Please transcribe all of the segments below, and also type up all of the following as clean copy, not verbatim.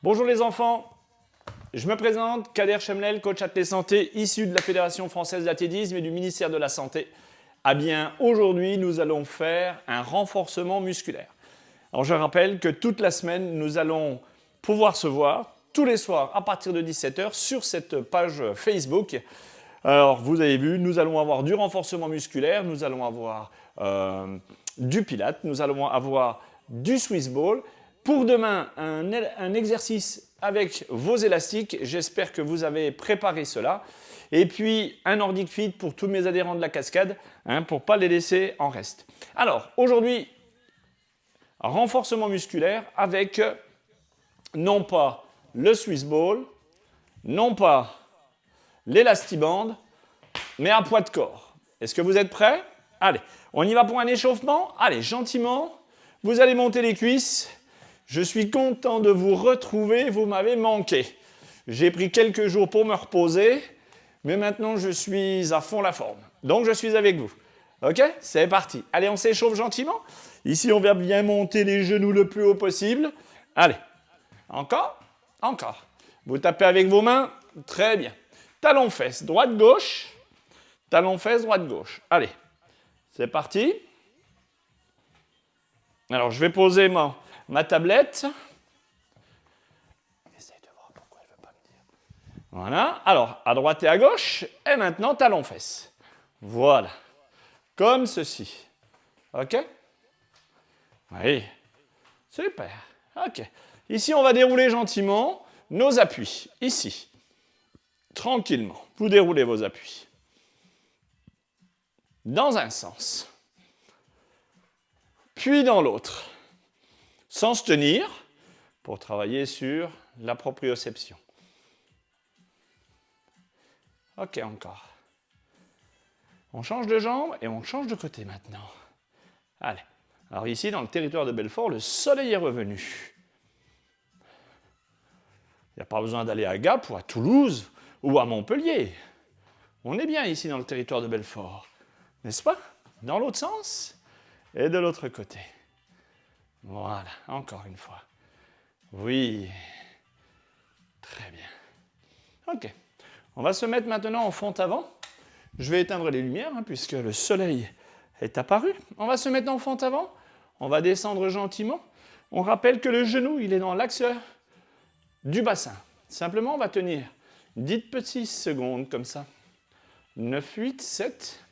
Bonjour les enfants, je me présente, Kader Chemlel, coach athlète santé, issu de la Fédération française d'athlétisme et du ministère de la Santé. Ah bien, aujourd'hui, nous allons faire un renforcement musculaire. Alors je rappelle que toute la semaine, nous allons pouvoir se voir tous les soirs à partir de 17 h sur cette page Facebook. Alors vous avez vu, nous allons avoir du renforcement musculaire, nous allons avoir du pilates, nous allons avoir du Swiss ball. Pour demain, un exercice avec vos élastiques. J'espère que vous avez préparé cela. Et puis, un Nordic Fit pour tous mes adhérents de la cascade, pour ne pas les laisser en reste. Alors, aujourd'hui, renforcement musculaire avec non pas le Swiss ball, non pas l'élastiband, mais à poids de corps. Est-ce que vous êtes prêts? Allez, on y va pour un échauffement. Allez, gentiment, vous allez monter les cuisses. Je suis content de vous retrouver, vous m'avez manqué. J'ai pris quelques jours pour me reposer, mais maintenant je suis à fond la forme. Donc je suis avec vous. Ok? C'est parti. Allez, on s'échauffe gentiment. Ici, on va bien monter les genoux le plus haut possible. Allez. Encore? Encore. Vous tapez avec vos mains. Très bien. Talon-fesse, droite-gauche. Talon-fesse, droite-gauche. Allez. C'est parti. Alors, je vais poser ma tablette. Essaye de voir pourquoi elle ne veut pas me dire. Voilà. Alors, à droite et à gauche. Et maintenant, talon-fesse. Voilà. Comme ceci. OK? Oui. Super. OK. Ici, on va dérouler gentiment nos appuis. Ici. Tranquillement. Vous déroulez vos appuis. Dans un sens. Puis dans l'autre. Sans se tenir, pour travailler sur la proprioception. Ok, encore. On change de jambe et on change de côté maintenant. Allez. Alors ici, dans le territoire de Belfort, le soleil est revenu. Il n'y a pas besoin d'aller à Gap ou à Toulouse ou à Montpellier. On est bien ici dans le territoire de Belfort, n'est-ce pas? Dans l'autre sens et de l'autre côté. Voilà, encore une fois. Oui. Très bien. Ok. On va se mettre maintenant en fond avant. Je vais éteindre les lumières puisque le soleil est apparu. On va se mettre en fond avant. On va descendre gentiment. On rappelle que le genou, il est dans l'axe du bassin. Simplement, on va tenir 10 petites secondes comme ça. 9, 8, 7,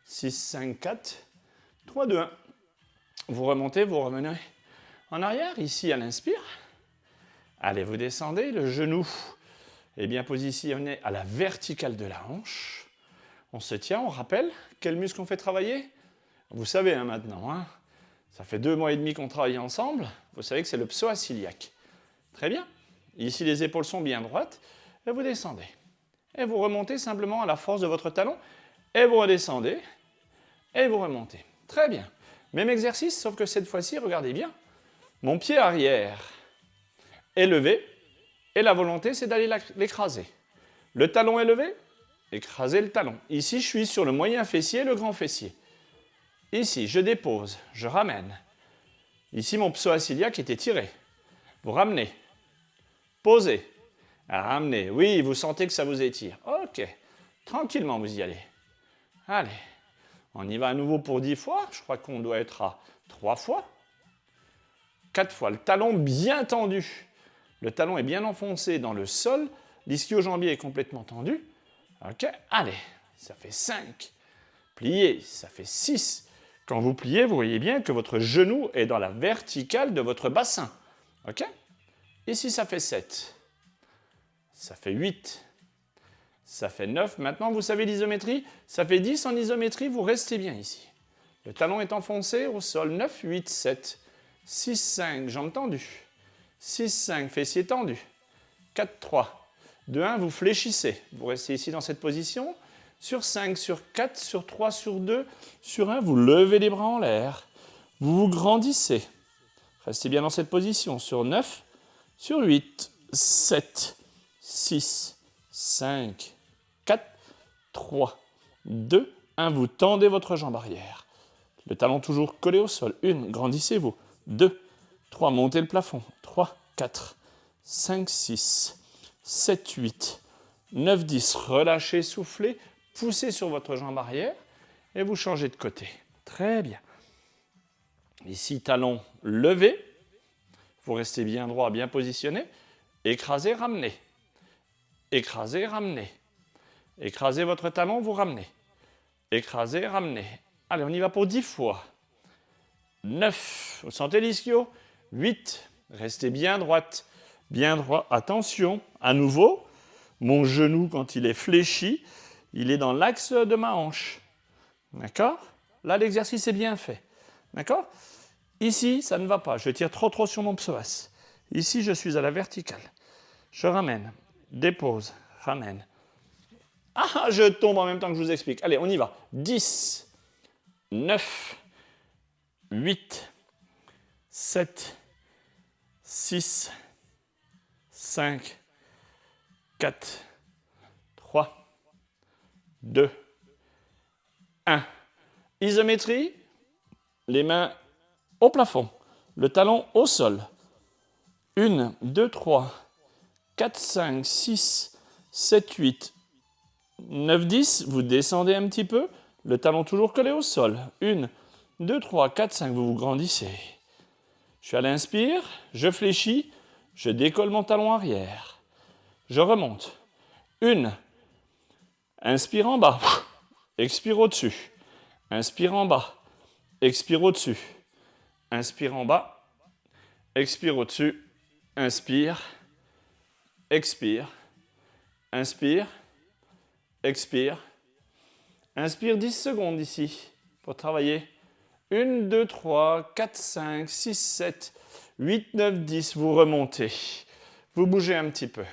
6, 5, 4, 3, 2, 1. Vous remontez, vous revenez en arrière, ici à l'inspire. Allez, vous descendez, le genou est bien positionné à la verticale de la hanche. On se tient, on rappelle quel muscle on fait travailler. Vous savez maintenant, ça fait 2 mois et demi qu'on travaille ensemble. Vous savez que c'est le psoas iliaque. Très bien. Ici, les épaules sont bien droites. Et vous descendez. Et vous remontez simplement à la force de votre talon. Et vous redescendez. Et vous remontez. Très bien. Même exercice, sauf que cette fois-ci, regardez bien. Mon pied arrière est levé. Et la volonté, c'est d'aller l'écraser. Le talon est levé. Écraser le talon. Ici, je suis sur le moyen fessier et le grand fessier. Ici, je dépose. Je ramène. Ici, mon psoas iliaque était tiré. Vous ramenez. Posez. Ramenez. Oui, vous sentez que ça vous étire. OK. Tranquillement, vous y allez. Allez. On y va à nouveau pour 10 fois. Je crois qu'on doit être à 3 fois. 4 fois. Le talon bien tendu. Le talon est bien enfoncé dans le sol. L'ischio-jambier est complètement tendu. OK. Allez. Ça fait 5. Pliez. Ça fait 6. Quand vous pliez, vous voyez bien que votre genou est dans la verticale de votre bassin. OK. Ici, ça fait 7. Ça fait 8. Ça fait 9. Maintenant, vous savez l'isométrie? Ça fait 10 en isométrie. Vous restez bien ici. Le talon est enfoncé au sol. 9, 8, 7. 6, 5. Jambes tendues. 6, 5. Fessiers tendus. 4, 3. 2, 1. Vous fléchissez. Vous restez ici dans cette position. Sur 5, sur 4, sur 3, sur 2, sur 1. Vous levez les bras en l'air. Vous vous grandissez. Restez bien dans cette position. Sur 9. Sur 8, 7, 6, 5, 4, 3, 2, 1. Vous tendez votre jambe arrière. Le talon toujours collé au sol. 1, grandissez-vous. 2, 3, montez le plafond. 3, 4, 5, 6, 7, 8, 9, 10. Relâchez, soufflez, poussez sur votre jambe arrière et vous changez de côté. Très bien. Ici, talon levé. Vous restez bien droit, bien positionné. Écrasez, ramenez. Écrasez, ramenez. Écrasez votre talon, vous ramenez. Écrasez, ramenez. Allez, on y va pour 10 fois. 9. Vous sentez l'ischio? 8. Restez bien droite. Bien droit. Attention. À nouveau, mon genou, quand il est fléchi, il est dans l'axe de ma hanche. D'accord? Là, l'exercice est bien fait. D'accord? Ici, ça ne va pas. Je tire trop sur mon psoas. Ici, je suis à la verticale. Je ramène. Dépose. Ramène. Ah, je tombe en même temps que je vous explique. Allez, on y va. 10, 9, 8, 7, 6, 5, 4, 3, 2, 1. Isométrie, les mains au plafond, le talon au sol. 1, 2, 3, 4, 5, 6, 7, 8, 9, 10. Vous descendez un petit peu, le talon toujours collé au sol. 1, 2, 3, 4, 5, vous vous grandissez. Je suis à l'inspire, je fléchis, je décolle mon talon arrière. Je remonte. 1, inspire en bas, expire au-dessus. Inspire en bas, expire au-dessus. Inspire en bas, expire au-dessus. Inspire, expire, inspire, expire. Inspire 10 secondes ici pour travailler. 1, 2, 3, 4, 5, 6, 7, 8, 9, 10. Vous remontez. Vous bougez un petit peu.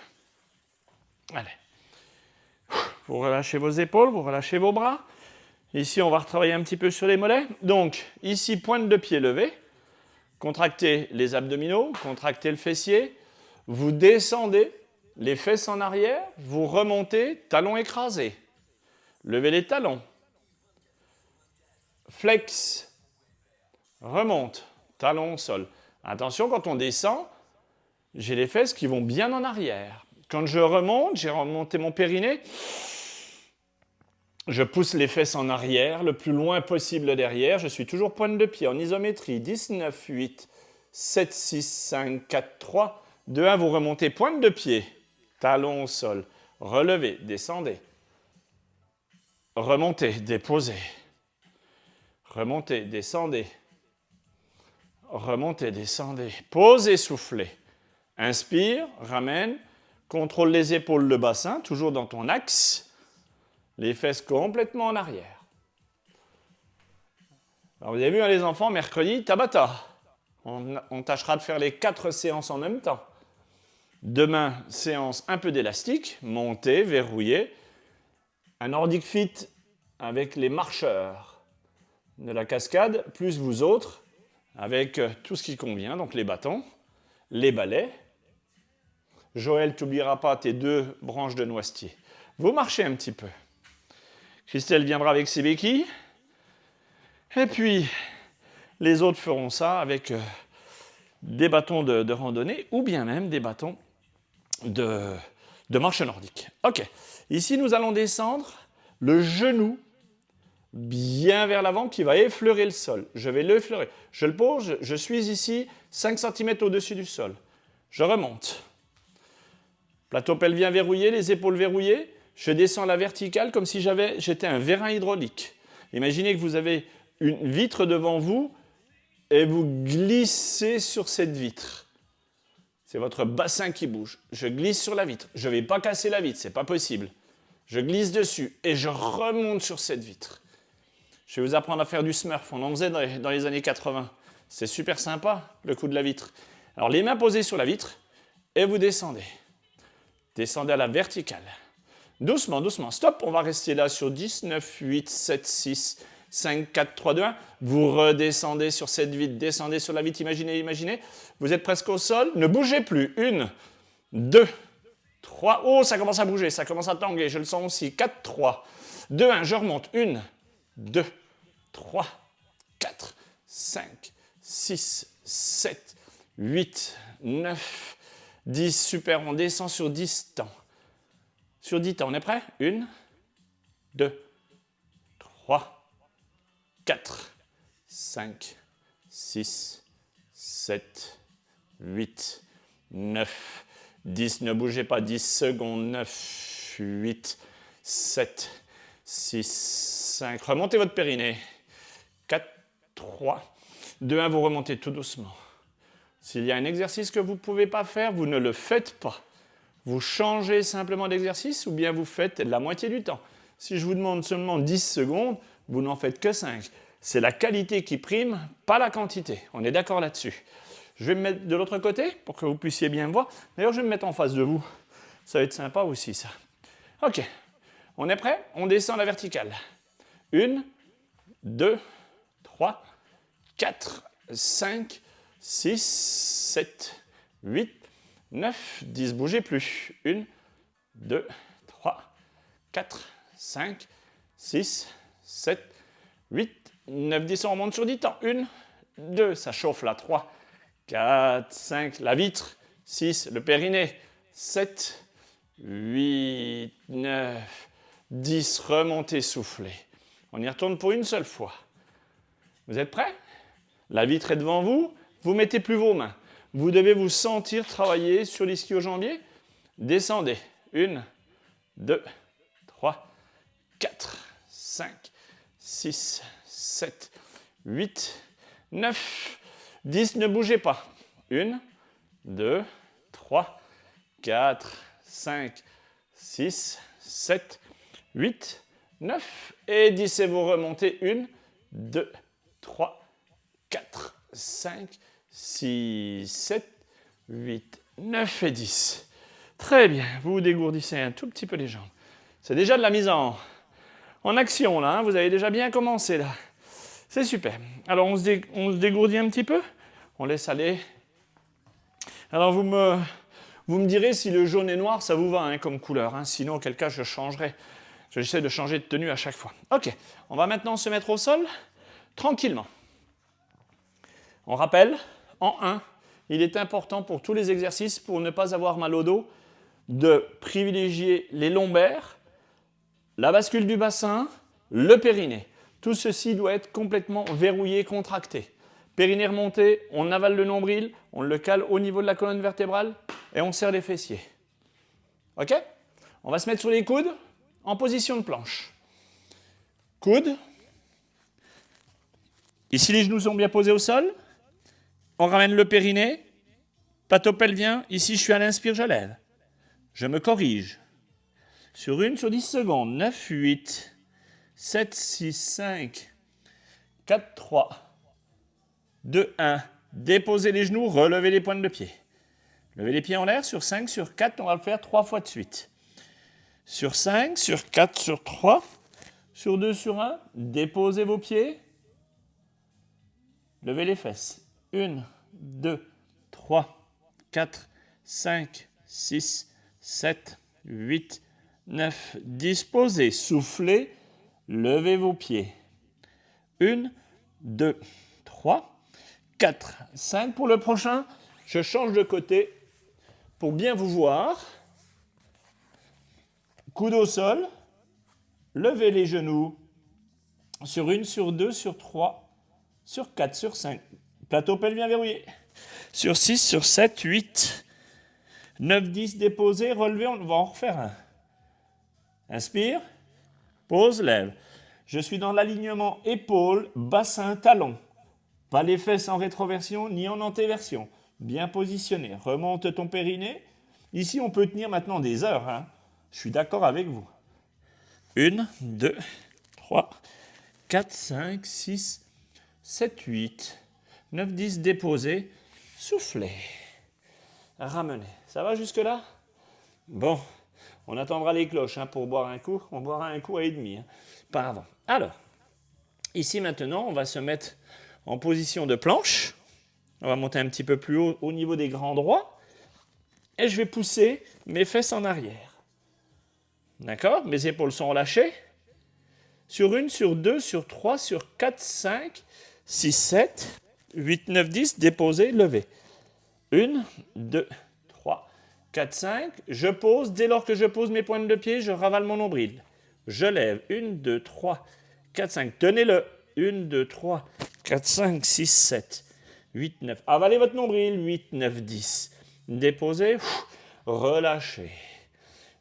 Allez. Vous relâchez vos épaules, vous relâchez vos bras. Ici, on va retravailler un petit peu sur les mollets. Donc, ici, pointe de pied levée. Contractez les abdominaux, contractez le fessier. Vous descendez les fesses en arrière. Vous remontez, talons écrasés. Levez les talons. Flex. Remonte. Talon au sol. Attention, quand on descend, j'ai les fesses qui vont bien en arrière. Quand je remonte, j'ai remonté mon périnée. Je pousse les fesses en arrière, le plus loin possible derrière. Je suis toujours pointe de pied en isométrie. 10, 9, 8, 7, 6, 5, 4, 3, 2, 1. Vous remontez pointe de pied. Talon au sol. Relevez, descendez. Remontez, déposez. Remontez, descendez. Remontez, descendez. Posez, soufflez. Inspire, ramène. Contrôle les épaules, le bassin, toujours dans ton axe. Les fesses complètement en arrière. Alors vous avez vu, hein, les enfants, mercredi, Tabata. On tâchera de faire les 4 séances en même temps. Demain, séance un peu d'élastique, montée, verrouillée. Un Nordic Fit avec les marcheurs de la cascade, plus vous autres, avec tout ce qui convient, donc les bâtons, les balais. Joël, tu n'oublieras pas tes 2 branches de noisetier. Vous marchez un petit peu. Christelle viendra avec ses béquilles. Et puis, les autres feront ça avec des bâtons de randonnée ou bien même des bâtons de marche nordique. Ok. Ici, nous allons descendre le genou bien vers l'avant qui va effleurer le sol. Je vais l'effleurer. Je le pose, je suis ici 5 cm au-dessus du sol. Je remonte. Plateau pelvien verrouillé, les épaules verrouillées. Je descends à la verticale comme si j'étais un vérin hydraulique. Imaginez que vous avez une vitre devant vous et vous glissez sur cette vitre. C'est votre bassin qui bouge. Je glisse sur la vitre. Je ne vais pas casser la vitre, ce n'est pas possible. Je glisse dessus et je remonte sur cette vitre. Je vais vous apprendre à faire du smurf. On en faisait dans les années 80. C'est super sympa, le coup de la vitre. Alors les mains posées sur la vitre et vous descendez. Descendez à la verticale. Doucement, doucement. Stop, on va rester là sur 10, 9, 8, 7, 6, 5, 4, 3, 2, 1. Vous redescendez sur cette vitre, descendez sur la vitre, imaginez, imaginez. Vous êtes presque au sol, ne bougez plus. 1, 2, 3. Oh, ça commence à bouger, ça commence à tanguer, je le sens aussi. 4, 3, 2, 1, je remonte. 1, 2, 3, 4, 5, 6, 7, 8, 9, 10, super, on descend sur 10 temps. Sur 10 temps, on est prêt? 1, 2, 3, 4, 5, 6, 7, 8, 9, 10, ne bougez pas, 10 secondes, 9, 8, 7, 6, 5, remontez votre périnée, 4, 3, 2, 1, vous remontez tout doucement. S'il y a un exercice que vous ne pouvez pas faire, vous ne le faites pas. Vous changez simplement d'exercice ou bien vous faites la moitié du temps. Si je vous demande seulement 10 secondes, vous n'en faites que 5. C'est la qualité qui prime, pas la quantité. On est d'accord là-dessus. Je vais me mettre de l'autre côté pour que vous puissiez bien me voir. D'ailleurs, je vais me mettre en face de vous. Ça va être sympa aussi, ça. OK. On est prêt? On descend la verticale. 1, 2, 3, 4, 5, 6, 7, 8, 9, 10. Bougez plus. 1, 2, 3, 4, 5, 6, 7, 8, 9, 10. On remonte sur 10 temps. 1, 2, ça chauffe là. 3, 4, 5, la vitre. 6, le périnée. 7, 8, 9, 10. Remontez, soufflez. On y retourne pour une seule fois. Vous êtes prêts? La vitre est devant vous. Vous ne mettez plus vos mains. Vous devez vous sentir travailler sur l'ischio-jambier. Descendez. 1, 2, 3, 4, 5, 6, 7, 8, 9, 10. Ne bougez pas. 1, 2, 3, 4, 5, 6, 7, 8, 9 et 10. Et vous remontez. 1, 2, 3, 4, 5, 6, 7, 8, 9 et 10. Très bien. Vous dégourdissez un tout petit peu les jambes. C'est déjà de la mise en action, là. Hein. Vous avez déjà bien commencé, là. C'est super. Alors, on se dégourdit un petit peu. On laisse aller. Alors, vous me direz si le jaune et noir, ça vous va hein, comme couleur. Hein. Sinon, auquel cas, je changerai. J'essaie de changer de tenue à chaque fois. OK. On va maintenant se mettre au sol, tranquillement. On rappelle, en 1, il est important pour tous les exercices, pour ne pas avoir mal au dos, de privilégier les lombaires, la bascule du bassin, le périnée. Tout ceci doit être complètement verrouillé, contracté. Périnée remonté, on avale le nombril, on le cale au niveau de la colonne vertébrale et on serre les fessiers. OK? On va se mettre sur les coudes en position de planche. Coudes. Ici, les genoux sont bien posés au sol. On ramène le périnée. Patopelvien. Ici, je suis à l'inspire, je lève. Je me corrige. Sur 10 secondes. 9, 8, 7, 6, 5, 4, 3, 2, 1. Déposez les genoux, relevez les pointes de pied. Levez les pieds en l'air. Sur 5, sur 4, on va le faire 3 fois de suite. Sur 5, sur 4, sur 3, sur 2, sur 1. Déposez vos pieds. Levez les fesses. 1, 2, 3, 4, 5, 6, 7, 8, 9, 10. Posez, soufflez, levez vos pieds. 1, 2, 3, 4, 5. Pour le prochain, je change de côté pour bien vous voir. Coude au sol, levez les genoux. Sur 1, sur 2, sur 3, sur 4, sur 5. Plateau pelvien verrouillé. Sur 6, sur 7, 8, 9, 10, déposé, relevé, on va en refaire un. Inspire, pose, lève. Je suis dans l'alignement épaule, bassin, talon. Pas les fesses en rétroversion ni en antéversion. Bien positionné. Remonte ton périnée. Ici, on peut tenir maintenant des heures. Hein. Je suis d'accord avec vous. 1, 2, 3, 4, 5, 6, 7, 8, 9, 10, déposez, soufflez, ramenez. Ça va jusque-là? Bon, on attendra les cloches hein, pour boire un coup. On boira un coup à et demi, hein, par avant. Alors, ici maintenant, on va se mettre en position de planche. On va monter un petit peu plus haut au niveau des grands droits. Et je vais pousser mes fesses en arrière. D'accord? Mes épaules sont relâchées. Sur 1, sur 2, sur 3, sur 4, 5, 6, 7, 8, 9, 10. Déposez, levez. 1, 2, 3, 4, 5. Je pose. Dès lors que je pose mes pointes de pied, je ravale mon nombril. Je lève. 1, 2, 3, 4, 5. Tenez-le. 1, 2, 3, 4, 5, 6, 7, 8, 9. Avalez votre nombril. 8, 9, 10. Déposez. Relâchez.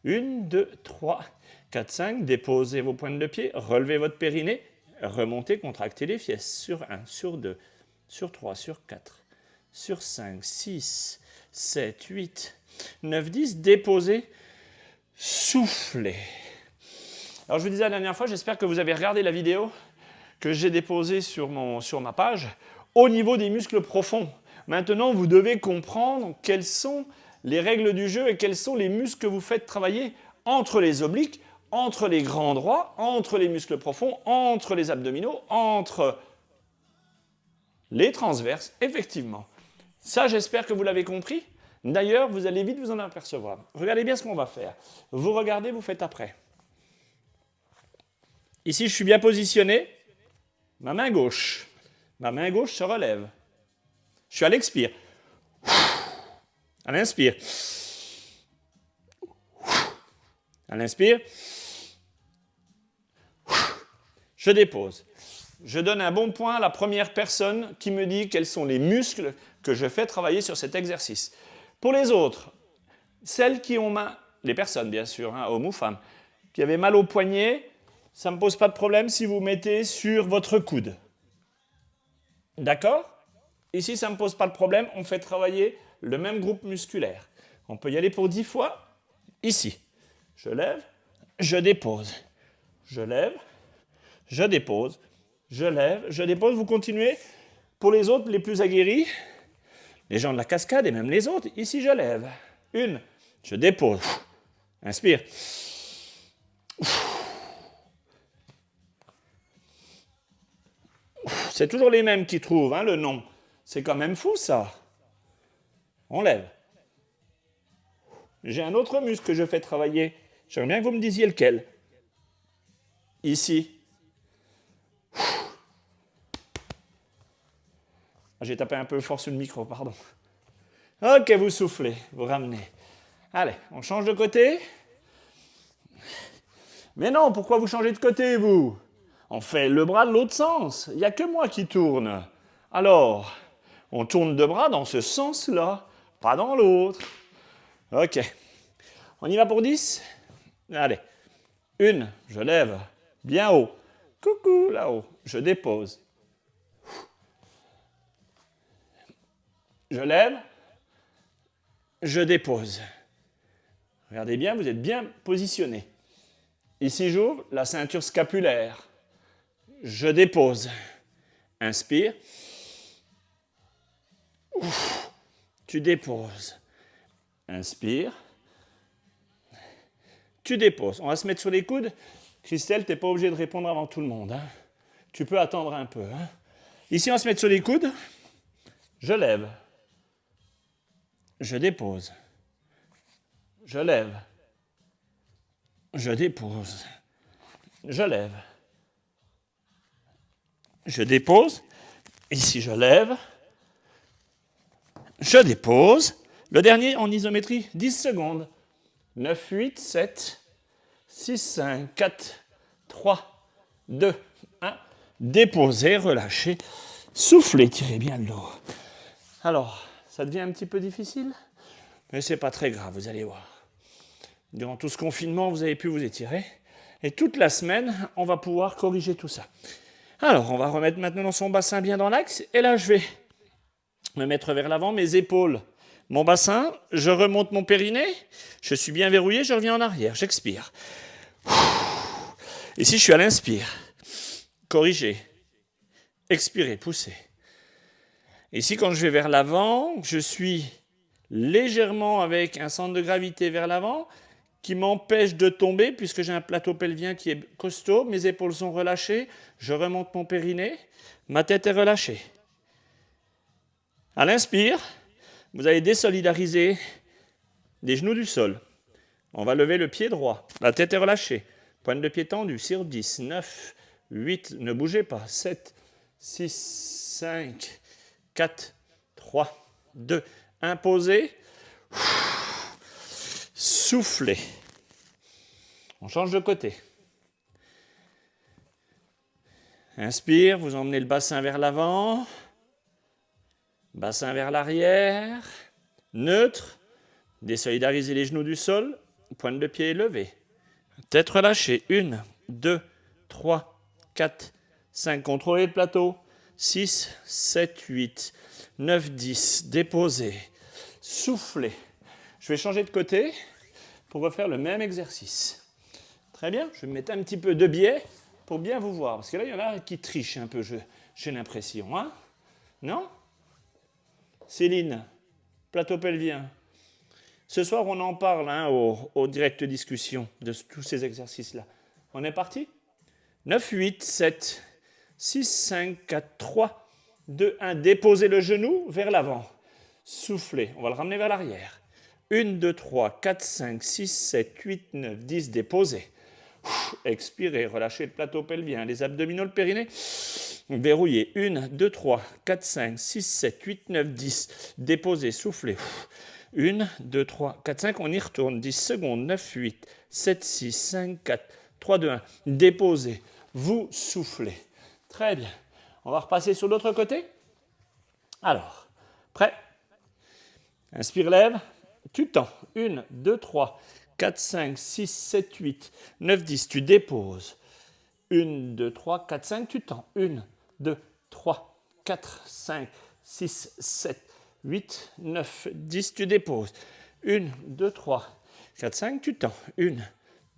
1, 2, 3, 4, 5. Déposez vos pointes de pied. Relevez votre périnée. Remontez, contractez les fesses. Sur 1, sur 2, sur 3, sur 4, sur 5, 6, 7, 8, 9, 10. Déposez. Soufflez. Alors je vous disais la dernière fois, j'espère que vous avez regardé la vidéo que j'ai déposée sur ma page au niveau des muscles profonds. Maintenant, vous devez comprendre quelles sont les règles du jeu et quels sont les muscles que vous faites travailler entre les obliques, entre les grands droits, entre les muscles profonds, entre les abdominaux, entre les transverses, effectivement. Ça, j'espère que vous l'avez compris. D'ailleurs, vous allez vite vous en apercevoir. Regardez bien ce qu'on va faire. Vous regardez, vous faites après. Ici, je suis bien positionné. Ma main gauche se relève. Je suis à l'expire. À l'inspire. À l'inspire. Je dépose. Je donne un bon point à la première personne qui me dit quels sont les muscles que je fais travailler sur cet exercice. Pour les autres, celles qui ont mal, les personnes bien sûr, hommes ou femmes, qui avaient mal au poignet, ça ne me pose pas de problème si vous mettez sur votre coude. D'accord? Ici, ça ne me pose pas de problème, on fait travailler le même groupe musculaire. On peut y aller pour 10 fois. Ici, je lève, je dépose. Je lève, je dépose. Je lève, je dépose. Vous continuez. Pour les autres, les plus aguerris, les gens de la cascade et même les autres, ici, je lève. 1, je dépose. Inspire. C'est toujours les mêmes qui trouvent le nom. C'est quand même fou, ça. On lève. J'ai un autre muscle que je fais travailler. J'aimerais bien que vous me disiez lequel. Ici. J'ai tapé un peu fort sur le micro, pardon. Ok, vous soufflez, vous ramenez. Allez, on change de côté. Mais non, pourquoi vous changez de côté, vous? On fait le bras de l'autre sens. Il n'y a que moi qui tourne. Alors, on tourne deux bras dans ce sens-là, pas dans l'autre. Ok. On y va pour 10? Allez. 1, je lève, bien haut. Coucou, là-haut. Je dépose. Je lève, je dépose. Regardez bien, vous êtes bien positionné. Ici, j'ouvre la ceinture scapulaire. Je dépose. Inspire. Ouf. Tu déposes. Inspire. Tu déposes. On va se mettre sur les coudes. Christelle, tu n'es pas obligé de répondre avant tout le monde. Tu peux attendre un peu. Ici, on va se mettre sur les coudes. Je lève. Je dépose. Je lève. Je dépose. Je lève. Je dépose. Ici, je lève. Je dépose. Le dernier en isométrie, 10 secondes. 9, 8, 7, 6, 5, 4, 3, 2, 1. Déposez, relâchez. Soufflez, tirez bien de l'eau. Alors, ça devient un petit peu difficile, mais ce n'est pas très grave, vous allez voir. Durant tout ce confinement, vous avez pu vous étirer. Et toute la semaine, on va pouvoir corriger tout ça. Alors, on va remettre maintenant son bassin bien dans l'axe. Et là, je vais me mettre vers l'avant, mes épaules, mon bassin. Je remonte mon périnée. Je suis bien verrouillé, je reviens en arrière. J'expire. Ici, je suis à l'inspire. Corrigez. Expirez, poussez. Ici, quand je vais vers l'avant, je suis légèrement avec un centre de gravité vers l'avant qui m'empêche de tomber puisque j'ai un plateau pelvien qui est costaud, mes épaules sont relâchées, je remonte mon périnée, ma tête est relâchée. À l'inspire, vous allez désolidariser les genoux du sol. On va lever le pied droit, la tête est relâchée, pointe de pied tendue, sur 10, 9, 8, ne bougez pas, 7, 6, 5, 4, 3, 2, 1, posez. soufflez. On change de côté. Inspire, vous emmenez le bassin vers l'avant. Bassin vers l'arrière. Neutre. Désolidarisez les genoux du sol. Pointe de pied élevée. Tête relâchée. 1, 2, 3, 4, 5. Contrôlez le plateau. 6, 7, 8, 9, 10. Déposez. Soufflez. Je vais changer de côté pour refaire le même exercice. Très bien. Je vais me mettre un petit peu de biais pour bien vous voir. Parce que là, il y en a qui trichent un peu, j'ai l'impression. Hein? Non? Céline, plateau pelvien. Ce soir, on en parle au direct discussion de tous ces exercices-là. On est parti? 9, 8, 7, 6, 5, 4, 3, 2, 1. Déposez le genou vers l'avant. Soufflez. On va le ramener vers l'arrière. 1, 2, 3, 4, 5, 6, 7, 8, 9, 10. Déposez. Expirez. Relâchez le plateau pelvien. Les abdominaux, le périnée. Verrouillez. 1, 2, 3, 4, 5, 6, 7, 8, 9, 10. Déposez. Soufflez. 1, 2, 3, 4, 5. On y retourne. 10 secondes. 9, 8, 7, 6, 5, 4, 3, 2, 1. Déposez. Vous soufflez. Très bien. On va repasser sur l'autre côté. Alors, prêt? Inspire, lève. Tu tends. 1, 2, 3, 4, 5, 6, 7, 8, 9, 10. Tu déposes. 1, 2, 3, 4, 5. Tu tends. 1, 2, 3, 4, 5, 6, 7, 8, 9, 10. Tu déposes. 1, 2, 3, 4, 5. Tu tends. 1,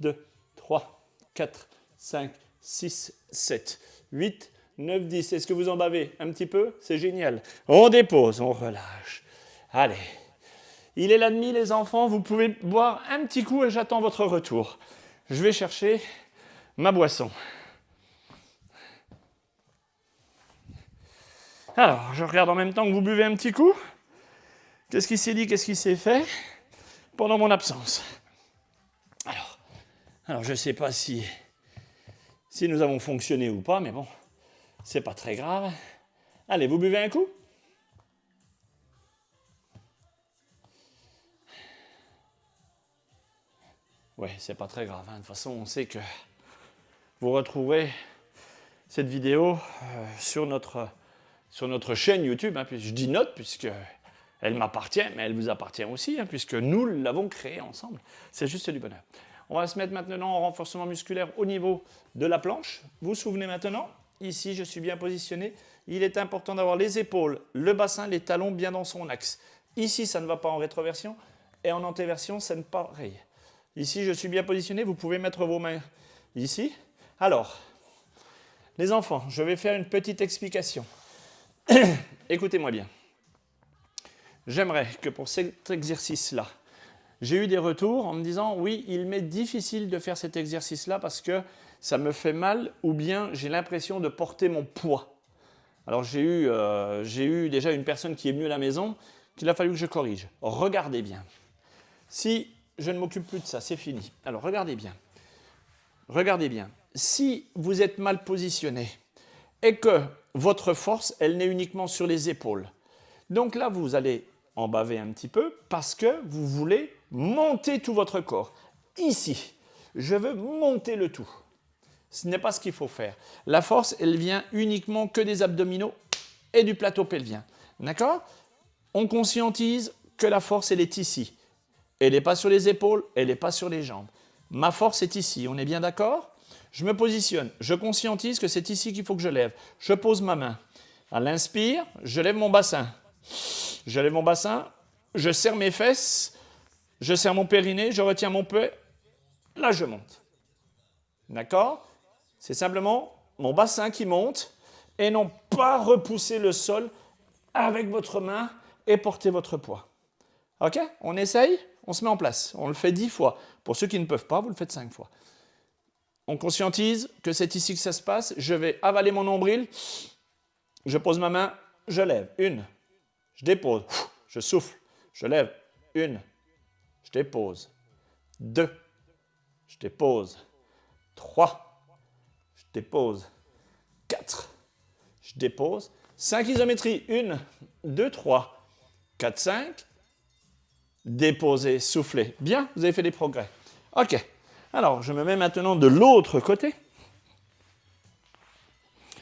2, 3, 4, 5, 6, 7, 8, 9, 10. Est-ce que vous en bavez un petit peu? C'est génial. On dépose, on relâche. Allez. Il est la demie, les enfants. Vous pouvez boire un petit coup et j'attends votre retour. Je vais chercher ma boisson. Alors, je regarde en même temps que vous buvez un petit coup. Qu'est-ce qui s'est dit, qu'est-ce qui s'est fait pendant mon absence? Alors je ne sais pas si nous avons fonctionné ou pas, mais bon, c'est pas très grave. Allez, vous buvez un coup? Oui, c'est pas très grave. De toute façon, on sait que vous retrouverez cette vidéo sur notre chaîne YouTube. Je dis notre puisque elle m'appartient, mais elle vous appartient aussi, puisque nous l'avons créée ensemble. C'est juste du bonheur. On va se mettre maintenant en renforcement musculaire au niveau de la planche. Vous vous souvenez maintenant, ici je suis bien positionné. Il est important d'avoir les épaules, le bassin, les talons bien dans son axe. Ici, ça ne va pas en rétroversion et en antéversion, c'est pareil. Ici, je suis bien positionné. Vous pouvez mettre vos mains ici. Alors, les enfants, je vais faire une petite explication. Écoutez-moi bien. J'aimerais que pour cet exercice-là, j'ai eu des retours en me disant « Oui, il m'est difficile de faire cet exercice-là parce que ça me fait mal ou bien j'ai l'impression de porter mon poids. » Alors, j'ai eu déjà une personne qui est venue à la maison qu'il a fallu que je corrige. Regardez bien. Si je ne m'occupe plus de ça, c'est fini. Alors, regardez bien. Regardez bien. Si vous êtes mal positionné et que votre force, elle n'est uniquement sur les épaules, donc là, vous allez en baver un petit peu parce que vous voulez monter tout votre corps. Ici, je veux monter le tout. Ce n'est pas ce qu'il faut faire. La force, elle vient uniquement que des abdominaux et du plateau pelvien. D'accord? On conscientise que la force, elle est ici. Elle n'est pas sur les épaules, elle n'est pas sur les jambes. Ma force est ici, on est bien d'accord? Je me positionne, je conscientise que c'est ici qu'il faut que je lève. Je pose ma main. À l'inspire, je lève mon bassin. Je lève mon bassin, je serre mes fesses, je serre mon périnée, je retiens mon peu. Là, je monte. D'accord? C'est simplement mon bassin qui monte et non pas repousser le sol avec votre main et porter votre poids. Ok? On essaye? On se met en place. On le fait 10 fois. Pour ceux qui ne peuvent pas, vous le faites 5 fois. On conscientise que c'est ici que ça se passe. Je vais avaler mon nombril. Je pose ma main. Je lève. 1. Je dépose. Je souffle. Je lève. 1. Je dépose. 2. Je dépose. 3. Je dépose. 4. Je dépose. 5 isométries. 1, 2, 3, 4, 5. déposez, soufflez. Bien, vous avez fait des progrès. OK. Alors, je me mets maintenant de l'autre côté.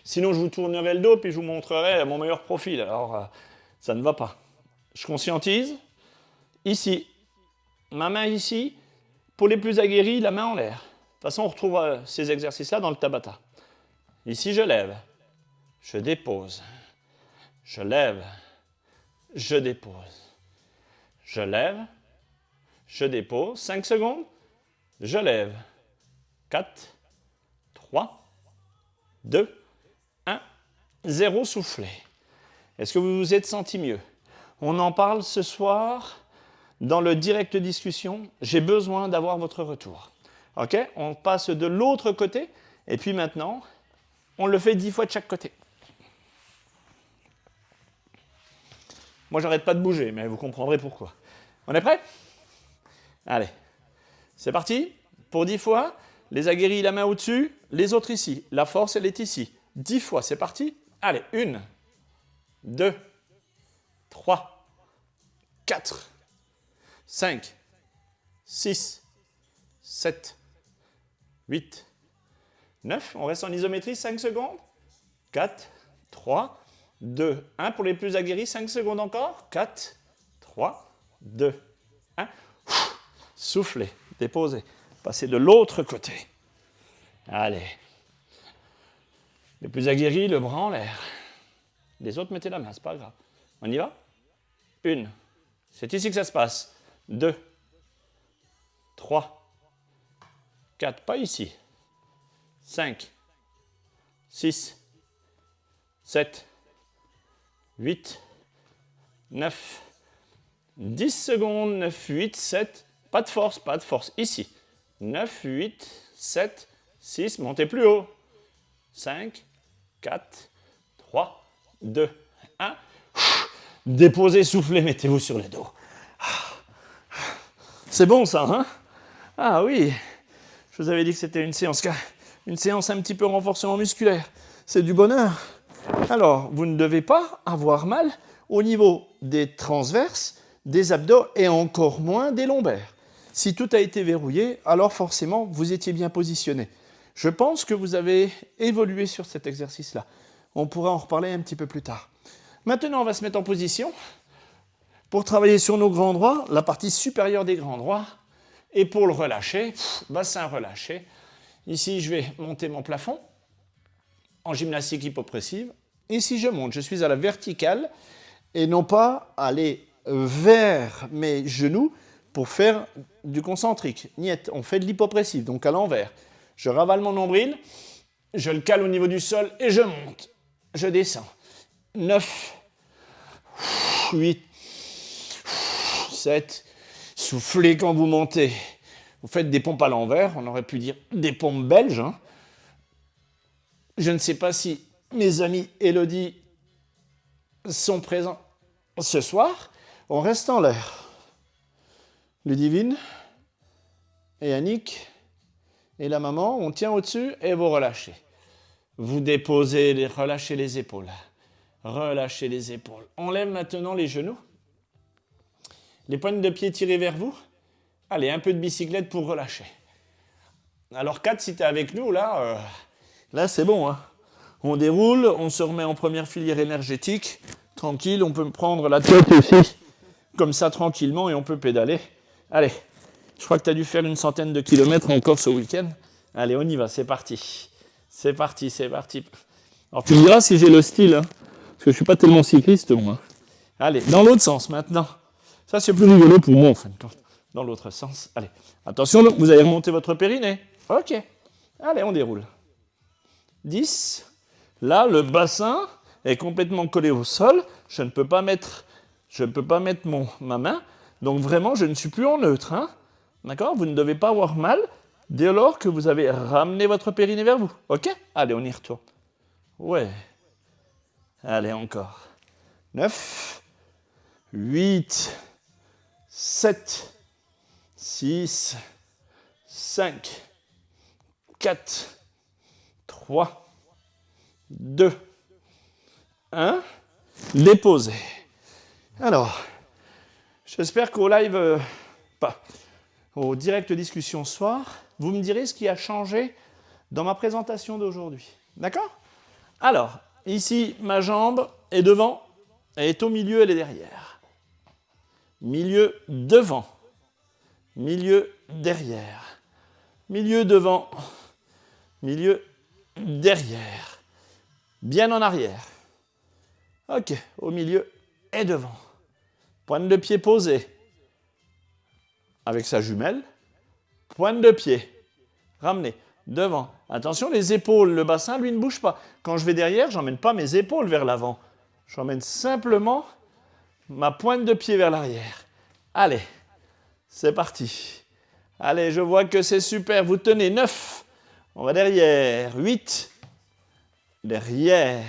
Sinon, je vous tournerai le dos puis je vous montrerai mon meilleur profil. Alors, ça ne va pas. Je conscientise. Ici, ma main ici. Pour les plus aguerris, la main en l'air. De toute façon, on retrouve ces exercices-là dans le Tabata. Ici, je lève. Je dépose. Je lève. Je dépose. Je lève. Je dépose. 5 secondes. Je lève. 4, 3, 2, 1, 0, soufflez. Est-ce que vous vous êtes senti mieux? On en parle ce soir dans le direct discussion. J'ai besoin d'avoir votre retour. OK? On passe de l'autre côté. Et puis maintenant, on le fait 10 fois de chaque côté. Moi, j'arrête pas de bouger, mais vous comprendrez pourquoi. On est prêt? Allez. C'est parti. Pour 10 fois, les aguerris, la main au-dessus, les autres ici. La force, elle est ici. 10 fois, c'est parti. Allez, 1, 2, 3, 4, 5, 6, 7, 8, 9. On reste en isométrie, 5 secondes. 4, 3, 2, 1. Pour les plus aguerris, 5 secondes encore. 4, 3, 2, 1. Soufflez, déposez. Passez de l'autre côté. Allez. Les plus aguerris, le bras en l'air. Les autres, mettez la main, c'est pas grave. On y va? 1. C'est ici que ça se passe. 2. 3. 4. Pas ici. 5. 6. 7. 8. 9. 10 secondes. 9, 8, 7. Pas de force, pas de force. Ici. 9, 8, 7, 6. Montez plus haut. 5, 4, 3, 2, 1. Déposez, soufflez, mettez-vous sur le dos. C'est bon ça, hein? Ah oui, je vous avais dit que c'était une séance un petit peu renforcement musculaire. C'est du bonheur. Alors, vous ne devez pas avoir mal au niveau des transverses, des abdos et encore moins des lombaires. Si tout a été verrouillé, alors forcément, vous étiez bien positionné. Je pense que vous avez évolué sur cet exercice-là. On pourra en reparler un petit peu plus tard. Maintenant, on va se mettre en position pour travailler sur nos grands droits, la partie supérieure des grands droits. Et pour le relâcher, bassin relâché. Ici, je vais monter mon plafond en gymnastique hypopressive. Ici, je monte, je suis à la verticale et non pas aller vers mes genoux pour faire du concentrique. Niet, on fait de l'hypopressive, donc à l'envers. Je ravale mon nombril, je le cale au niveau du sol et je monte. Je descends. 9, 8, 7, soufflez quand vous montez. Vous faites des pompes à l'envers, on aurait pu dire des pompes belges. Hein. Je ne sais pas si mes amis Elodie sont présents ce soir. On reste en l'air. Ludivine et Annick et la maman, on tient au-dessus et vous relâchez. Vous déposez, relâchez les épaules. Relâchez les épaules. On lève maintenant les genoux. Les pointes de pied tirées vers vous. Allez, un peu de bicyclette pour relâcher. Alors 4, si tu es avec nous, là c'est bon. Hein. On déroule, on se remet en première filière énergétique. Tranquille, on peut prendre la tête aussi. Comme ça, tranquillement, et on peut pédaler. Allez, je crois que tu as dû faire une centaine de kilomètres encore ce week-end. Allez, on y va, c'est parti. C'est parti, c'est parti. Alors, tu me diras si j'ai le style, hein, parce que je ne suis pas tellement cycliste, moi. Allez, dans l'autre sens, maintenant. Ça, c'est plus rigolo pour moi, en fin de compte. Dans l'autre sens. Allez, attention, vous allez remonter votre périnée. OK. Allez, on déroule. 10. Là, le bassin est complètement collé au sol. Je ne peux pas mettre ma main. Donc, vraiment, je ne suis plus en neutre. Hein. D'accord? Vous ne devez pas avoir mal dès lors que vous avez ramené votre périnée vers vous. OK? Allez, on y retourne. Ouais. Allez, encore. 9, 8, 7, 6, 5, 4, 3, 2, 1. Déposez. Alors, J'espère qu'au live, au direct discussion ce soir, vous me direz ce qui a changé dans ma présentation d'aujourd'hui. D'accord? Alors, ici, ma jambe est devant, elle est au milieu, elle est derrière. Milieu devant, milieu derrière, milieu devant, milieu derrière, bien en arrière. Ok, au milieu et devant. Pointe de pied posée avec sa jumelle. Pointe de pied ramenée devant. Attention, les épaules, le bassin, lui, ne bouge pas. Quand je vais derrière, je n'emmène pas mes épaules vers l'avant. J'emmène simplement ma pointe de pied vers l'arrière. Allez, c'est parti. Allez, je vois que c'est super. Vous tenez 9. On va derrière. 8. Derrière.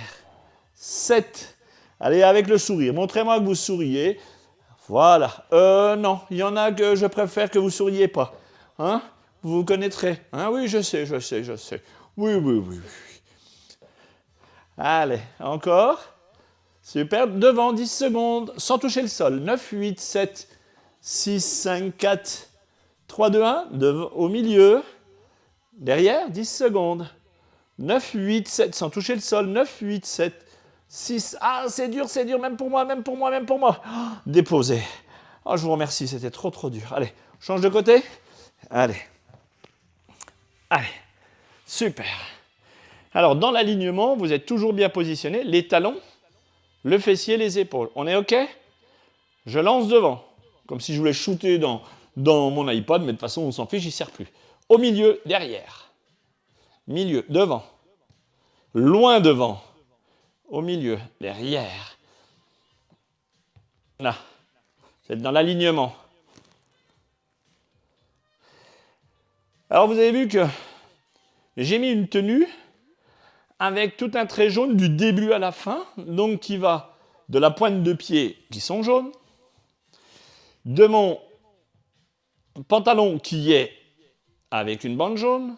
7. Allez, avec le sourire. Montrez-moi que vous souriez. Voilà. Non, il y en a que je préfère que vous ne souriez pas. Hein? Vous vous connaîtrez. Hein? Oui, je sais. Oui. Allez, encore. Super. Devant, 10 secondes, sans toucher le sol. 9, 8, 7, 6, 5, 4, 3, 2, 1. Au milieu. Derrière, 10 secondes. 9, 8, 7, sans toucher le sol. 9, 8, 7, 6. Ah, c'est dur, même pour moi. Oh, déposé. Oh, je vous remercie, c'était trop dur. Allez, change de côté. Allez, super. Alors, dans l'alignement, vous êtes toujours bien positionné. Les talons, le fessier, les épaules. On est OK? Je lance devant, comme si je voulais shooter dans mon iPod, mais de toute façon, on s'en fiche, il ne sert plus. Au milieu, derrière. Milieu, devant. Loin devant. Au milieu, derrière. Là, vous êtes dans l'alignement. Alors, vous avez vu que j'ai mis une tenue avec tout un trait jaune du début à la fin, donc qui va de la pointe de pied qui sont jaunes, de mon pantalon qui est avec une bande jaune,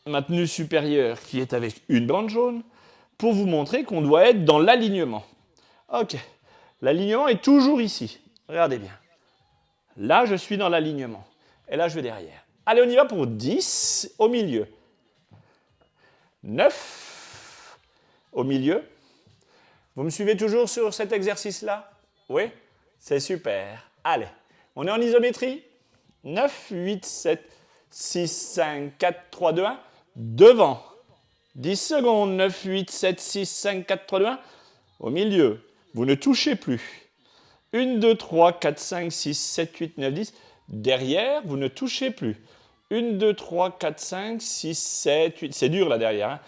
ma tenue supérieure qui est avec une bande jaune, pour vous montrer qu'on doit être dans l'alignement. Ok, l'alignement est toujours ici. Regardez bien. Là, je suis dans l'alignement. Et là, je vais derrière. Allez, on y va pour 10 au milieu. 9 au milieu. Vous me suivez toujours sur cet exercice-là? Oui? C'est super. Allez, on est en isométrie. 9, 8, 7, 6, 5, 4, 3, 2, 1. Devant. 10 secondes. 9, 8, 7, 6, 5, 4, 3, 2, 1. Au milieu. Vous ne touchez plus. 1, 2, 3, 4, 5, 6, 7, 8, 9, 10. Derrière, vous ne touchez plus. 1, 2, 3, 4, 5, 6, 7, 8. C'est dur là derrière. Hein.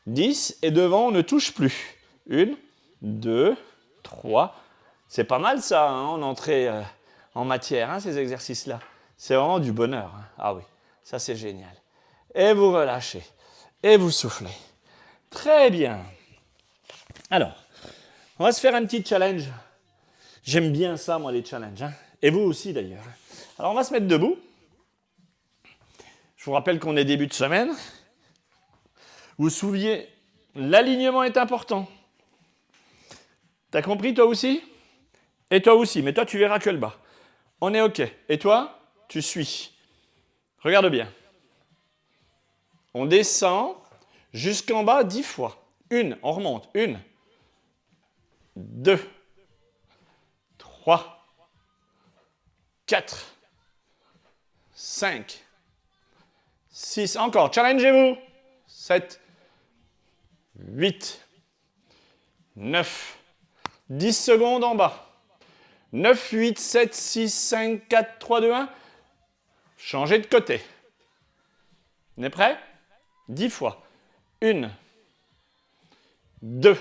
10. Et devant, on ne touche plus. 1, 2, 3. C'est pas mal ça, hein, en entrée en matière, hein, ces exercices-là. C'est vraiment du bonheur. Hein. Ah oui, ça c'est génial. Et vous relâchez. Et vous soufflez. Très bien. Alors, on va se faire un petit challenge. J'aime bien ça, moi, les challenges. Hein. Et vous aussi, d'ailleurs. Alors, on va se mettre debout. Je vous rappelle qu'on est début de semaine. Vous vous souvenez, l'alignement est important. T'as compris, toi aussi? Et toi aussi, mais toi, tu verras que le bas. On est OK. Et toi, tu suis. Regarde bien. On descend jusqu'en bas 10 fois. 1, on remonte. 1, 2, 3, 4, 5, 6, encore, challengez-vous. 7, 8, 9, 10 secondes en bas. 9, 8, 7, 6, 5, 4, 3, 2, 1. Changez de côté. On est prêt? 10 fois. 1, 2,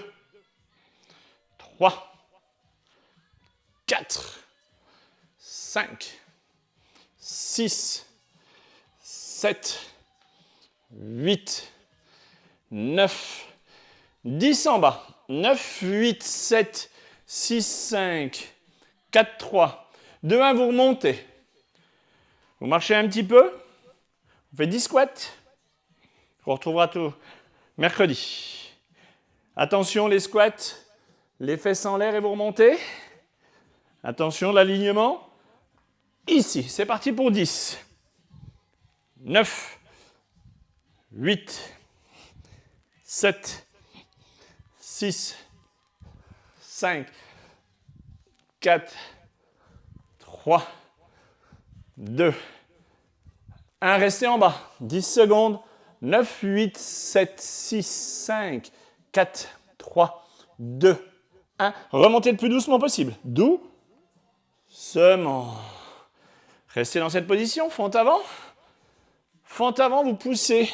3, 4, 5, 6, 7, 8, 9, 10 en bas. 9, 8, 7, 6, 5, 4, 3, 2, 1, vous remontez. Vous marchez un petit peu. Vous faites 10 squats. On retrouvera tout mercredi. Attention les squats, les fesses en l'air et vous remontez. Attention, l'alignement. Ici, c'est parti pour 10. 9, 8, 7, 6, 5, 4, 3, 2, 1. Restez en bas. 10 secondes. 9, 8, 7, 6, 5, 4, 3, 2, 1. Remontez le plus doucement possible. Doucement. Restez dans cette position. Fente avant. Fente avant, vous poussez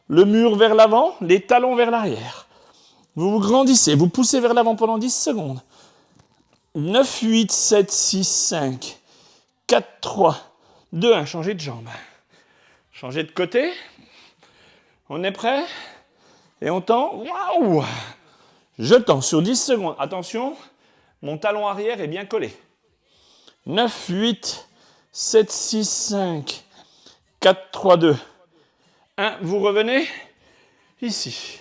le mur vers l'avant, les talons vers l'arrière. Vous vous grandissez, vous poussez vers l'avant pendant 10 secondes. 9, 8, 7, 6, 5, 4, 3, 2, 1. Changez de jambe. Changez de côté. On est prêt? Et on tend. Waouh! Je tends sur 10 secondes. Attention, mon talon arrière est bien collé. 9, 8, 7, 6, 5, 4, 3, 2, 1. Vous revenez ici.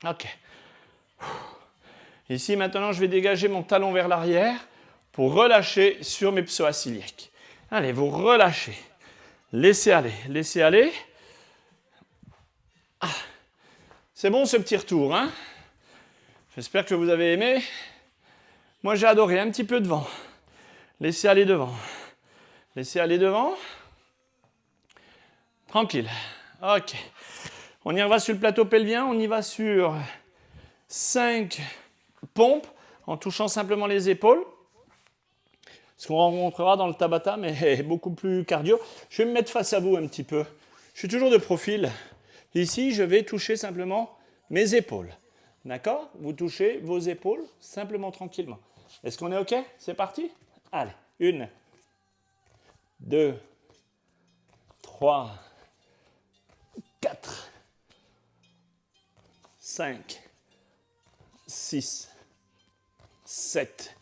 OK. Ici, maintenant, je vais dégager mon talon vers l'arrière pour relâcher sur mes psoas iliaques. Allez, vous relâchez. Laissez aller, laissez aller. Ah. C'est bon ce petit retour, hein? J'espère que vous avez aimé. Moi, j'ai adoré. Un petit peu devant. Laissez aller devant. Laissez aller devant. Tranquille. OK. On y va sur le plateau pelvien. On y va sur 5 pompes en touchant simplement les épaules. Ce qu'on rencontrera dans le Tabata, mais beaucoup plus cardio. Je vais me mettre face à vous un petit peu. Je suis toujours de profil. Ici, je vais toucher simplement mes épaules. D'accord? Vous touchez vos épaules simplement tranquillement. Est-ce qu'on est OK? C'est parti? Allez, 1, 2, 3, 4, 5, 6, 7,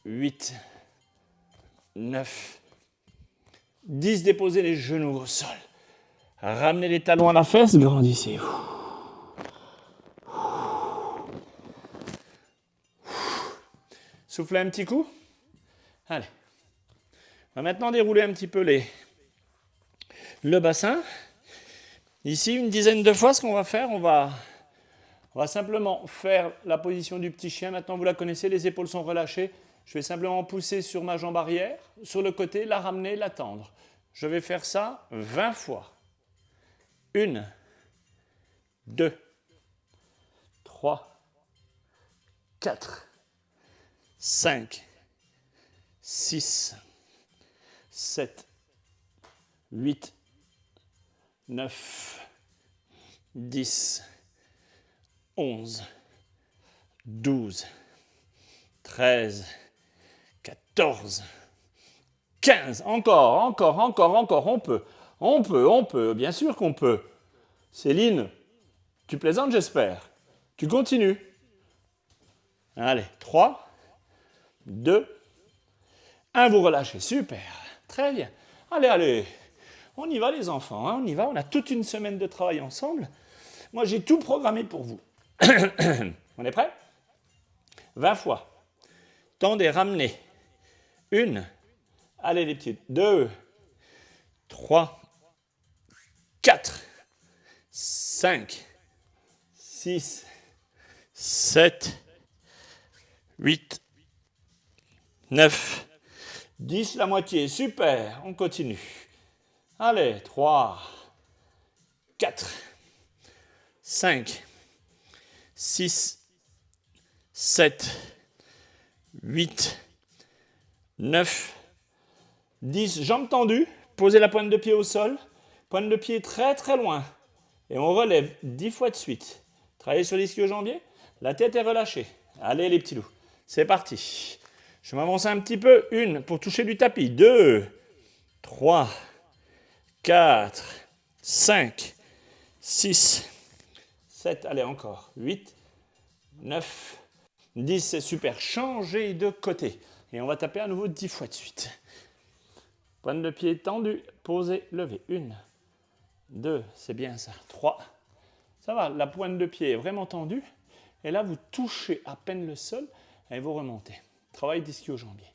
8, 9, 10. Déposez les genoux au sol. Ramenez les talons à la fesse, grandissez-vous. Soufflez un petit coup. Allez. On va maintenant dérouler un petit peu le bassin. Ici, une dizaine de fois, ce qu'on va faire, on va simplement faire la position du petit chien. Maintenant, vous la connaissez, les épaules sont relâchées. Je vais simplement pousser sur ma jambe arrière, sur le côté, la ramener, la tendre. Je vais faire ça 20 fois. 1, 2, 3, 4, 5, 6, 7, 8, 9, 10, 11, 12, 13, 14, 15. Encore. On peut. Bien sûr qu'on peut. Céline, tu plaisantes, j'espère. Tu continues. Allez, 3, 2, 1. Vous relâchez. Super. Très bien. Allez. On y va, les enfants. Hein, on y va. On a toute une semaine de travail ensemble. Moi, j'ai tout programmé pour vous. On est prêts? 20 fois. Tendez, ramenez. 1. Allez, les petites. 2, 3, 4, 5, 6, 7, 8, 9, 10, la moitié. Super. On continue. Allez, 3, 4, 5, 6, 7, 8, 9, 10. Jambes tendues. Posez la pointe de pied au sol. Pointe de pied très très loin. Et on relève 10 fois de suite. Travaillez sur l'ischio-jambier. La tête est relâchée. Allez les petits loups. C'est parti. Je m'avance un petit peu. 1 pour toucher du tapis. 2, 3, 4, 5, 6, 7. Allez encore. 8, 9, 10. C'est super. Changez de côté. Et on va taper à nouveau 10 fois de suite. Pointe de pied tendue. Posez, levez. 1, 2, c'est bien ça. 3, ça va, la pointe de pied est vraiment tendue. Et là, vous touchez à peine le sol et vous remontez. Travail d'ischio-jambier.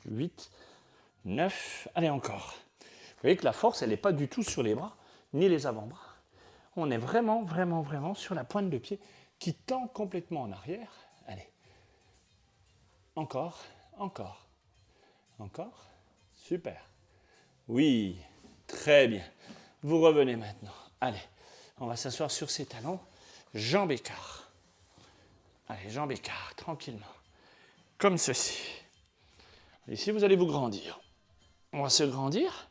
8, 9, allez encore. Vous voyez que la force, elle n'est pas du tout sur les bras, ni les avant-bras. On est vraiment, vraiment, vraiment sur la pointe de pied qui tend complètement en arrière. Allez. Encore, encore, encore. Super. Oui, très bien. Vous revenez maintenant. Allez, on va s'asseoir sur ses talons. Jambes écart. Allez, jambes écart, tranquillement. Comme ceci. Ici, vous allez vous grandir. On va se grandir.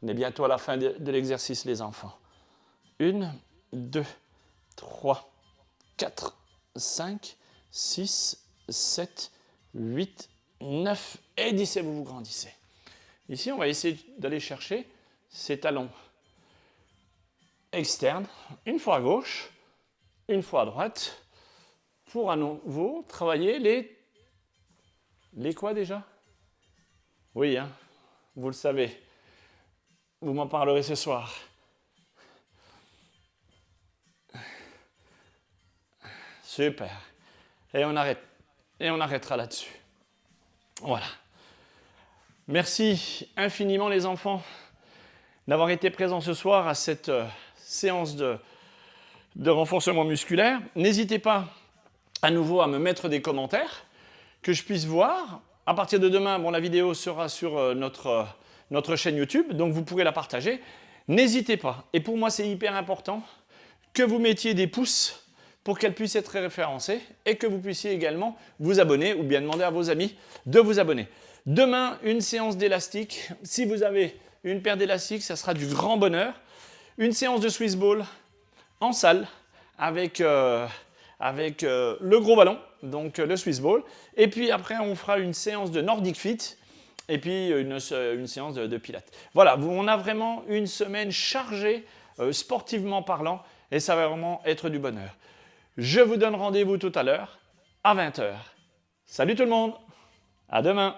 On est bientôt à la fin de l'exercice, les enfants. 1, 2, 3, 4, 5, 6, 7, 8, 9 et 10 et vous vous grandissez. Ici, on va essayer d'aller chercher ces talons externes, une fois à gauche, une fois à droite, pour à nouveau travailler les quoi déjà? Oui, hein, vous le savez. Vous m'en parlerez ce soir. Super. Et on arrête. Et on arrêtera là-dessus. Voilà. Merci infiniment les enfants d'avoir été présents ce soir à cette séance de renforcement musculaire. N'hésitez pas à nouveau à me mettre des commentaires, que je puisse voir. À partir de demain, bon, la vidéo sera sur notre chaîne YouTube, donc vous pourrez la partager. N'hésitez pas, et pour moi c'est hyper important, que vous mettiez des pouces pour qu'elle puisse être référencée et que vous puissiez également vous abonner ou bien demander à vos amis de vous abonner. Demain, une séance d'élastique. Si vous avez une paire d'élastiques, ça sera du grand bonheur. Une séance de Swiss Ball en salle avec le gros ballon, donc le Swiss Ball. Et puis après, on fera une séance de Nordic Fit et puis une séance de pilates. Voilà, on a vraiment une semaine chargée sportivement parlant et ça va vraiment être du bonheur. Je vous donne rendez-vous tout à l'heure à 20 h. Salut tout le monde, à demain.